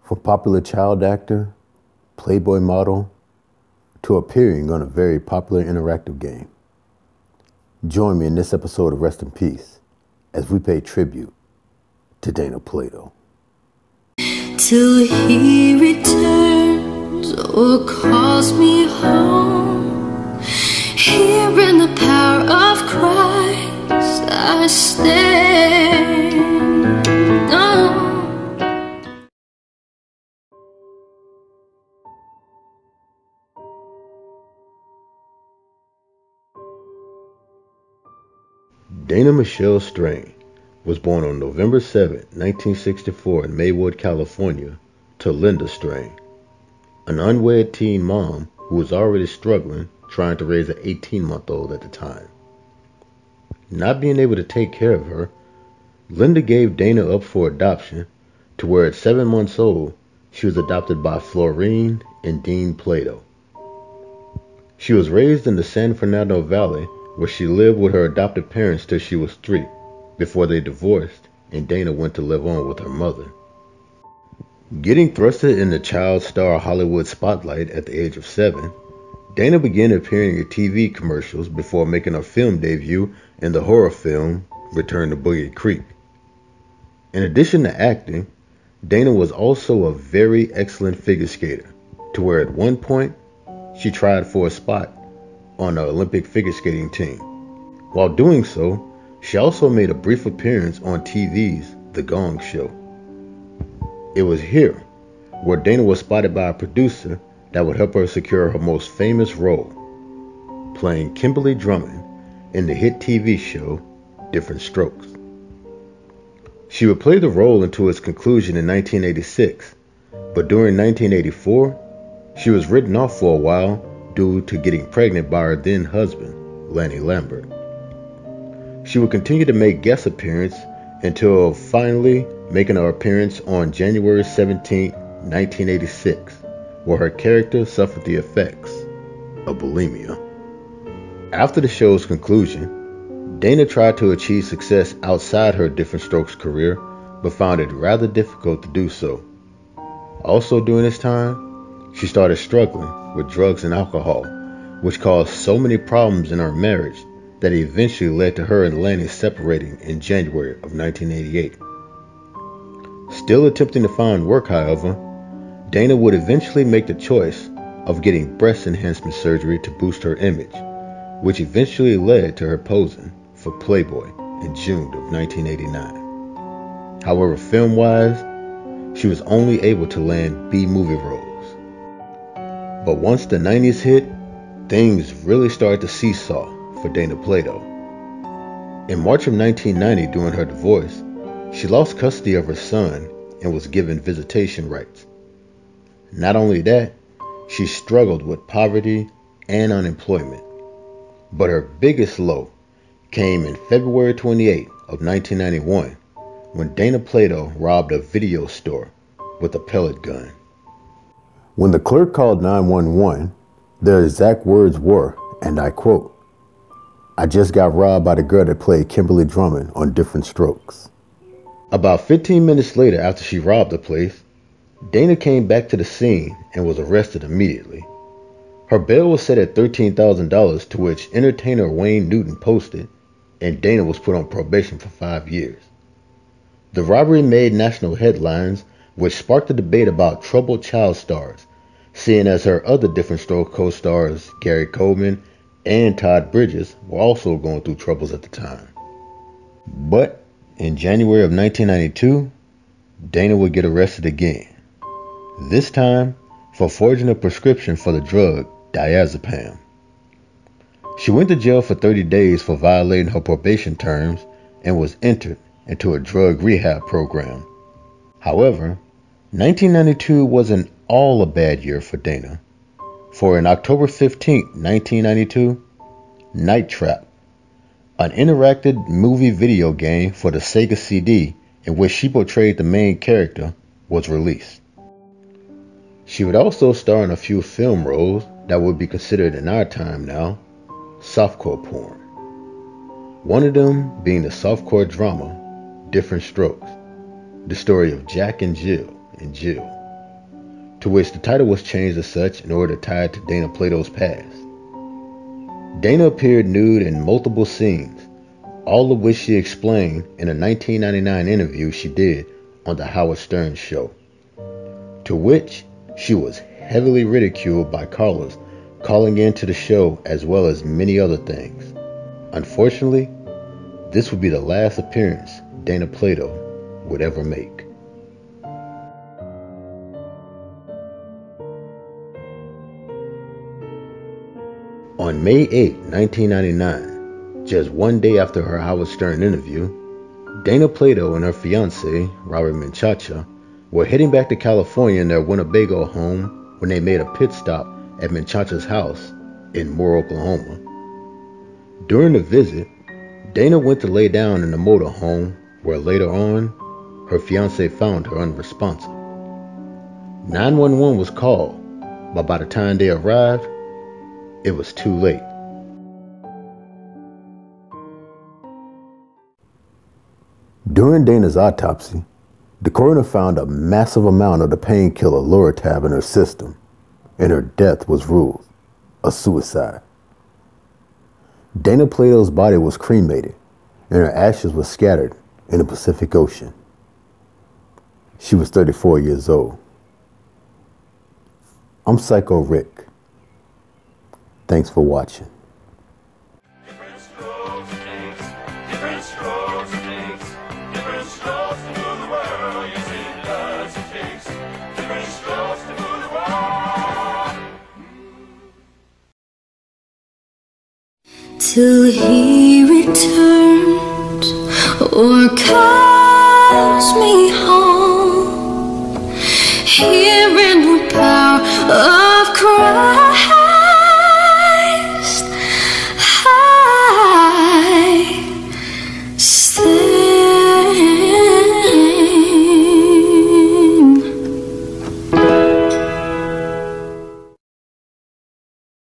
From popular child actor, Playboy model, to appearing on a very popular interactive game. Join me in this episode of Rest in Peace as we pay tribute to Dana Plato. Till he returns or calls me home, here in the power of Christ I stand. Dana Michelle Strain was born on November 7, 1964 in Maywood, California, to Linda Strain, an unwed teen mom who was already struggling trying to raise an 18-month-old at the time. Not being able to take care of her, Linda gave Dana up for adoption, to where at 7 months old, she was adopted by Florine and Dean Plato. She was raised in the San Fernando Valley, where she lived with her adopted parents till she was 3, before they divorced and Dana went to live on with her mother. Getting thrusted in the child star Hollywood spotlight at the age of 7, Dana began appearing in TV commercials before making her film debut in the horror film Return to Boogie Creek. In addition to acting, Dana was also a very excellent figure skater, to where at one point she tried for a spot on the Olympic figure skating team. While doing so, she also made a brief appearance on TV's The Gong Show. It was here where Dana was spotted by a producer that would help her secure her most famous role, playing Kimberly Drummond in the hit TV show Different Strokes. She would play the role until its conclusion in 1986, but during 1984, she was written off for a while due to getting pregnant by her then husband, Lanny Lambert. She would continue to make guest appearances until finally making her appearance on January 17, 1986, where her character suffered the effects of bulimia. After the show's conclusion, Dana tried to achieve success outside her Different Strokes career, but found it rather difficult to do so. Also during this time, she started struggling with drugs and alcohol, which caused so many problems in her marriage that it eventually led to her and Lanny separating in January of 1988. Still attempting to find work, however, Dana would eventually make the choice of getting breast enhancement surgery to boost her image, which eventually led to her posing for Playboy in June of 1989. However, film-wise, she was only able to land B-movie roles. But once the 90s hit, things really started to seesaw for Dana Plato. In March of 1990, during her divorce, she lost custody of her son and was given visitation rights. Not only that, she struggled with poverty and unemployment. But her biggest low came in February 28 of 1991, when Dana Plato robbed a video store with a pellet gun. When the clerk called 911, their exact words were, and I quote, "I just got robbed by the girl that played Kimberly Drummond on Different Strokes." About 15 minutes later, after she robbed the place, Dana came back to the scene and was arrested immediately. Her bail was set at $13,000, to which entertainer Wayne Newton posted, and Dana was put on probation for 5 years. The robbery made national headlines, which sparked a debate about troubled child stars, seeing as her other Different Stroke co-stars, Gary Coleman and Todd Bridges, were also going through troubles at the time. But in January of 1992, Dana would get arrested again, this time for forging a prescription for the drug diazepam. She went to jail for 30 days for violating her probation terms and was entered into a drug rehab program. However, 1992 wasn't all a bad year for Dana, for in October 15, 1992, Night Trap, an interactive movie video game for the Sega CD in which she portrayed the main character, was released. She would also star in a few film roles that would be considered in our time now softcore porn. One of them being the softcore drama Different Strokes, the story of Jack and Jill in jail, to which the title was changed as such in order to tie it to Dana Plato's past. Dana appeared nude in multiple scenes, all of which she explained in a 1999 interview she did on the Howard Stern show, to which she was heavily ridiculed by callers calling into the show as well as many other things. Unfortunately, this would be the last appearance Dana Plato would ever make. On May 8, 1999, just one day after her Howard Stern interview, Dana Plato and her fiancé, Robert Menchaca, were heading back to California in their Winnebago home when they made a pit stop at Menchaca's house in Moore, Oklahoma. During the visit, Dana went to lay down in the motorhome where later on, her fiancé found her unresponsive. 911 was called, but by the time they arrived, it was too late. During Dana's autopsy, the coroner found a massive amount of the painkiller Loratab in her system, and her death was ruled a suicide. Dana Plato's body was cremated, and her ashes were scattered in the Pacific Ocean. She was 34 years old. I'm Psycho Rick. Thanks for watching. Different strokes it takes. Different strokes to move the world. Yes, it does. It takes different strokes to move the world. Till he returns or calls me home, here in the power of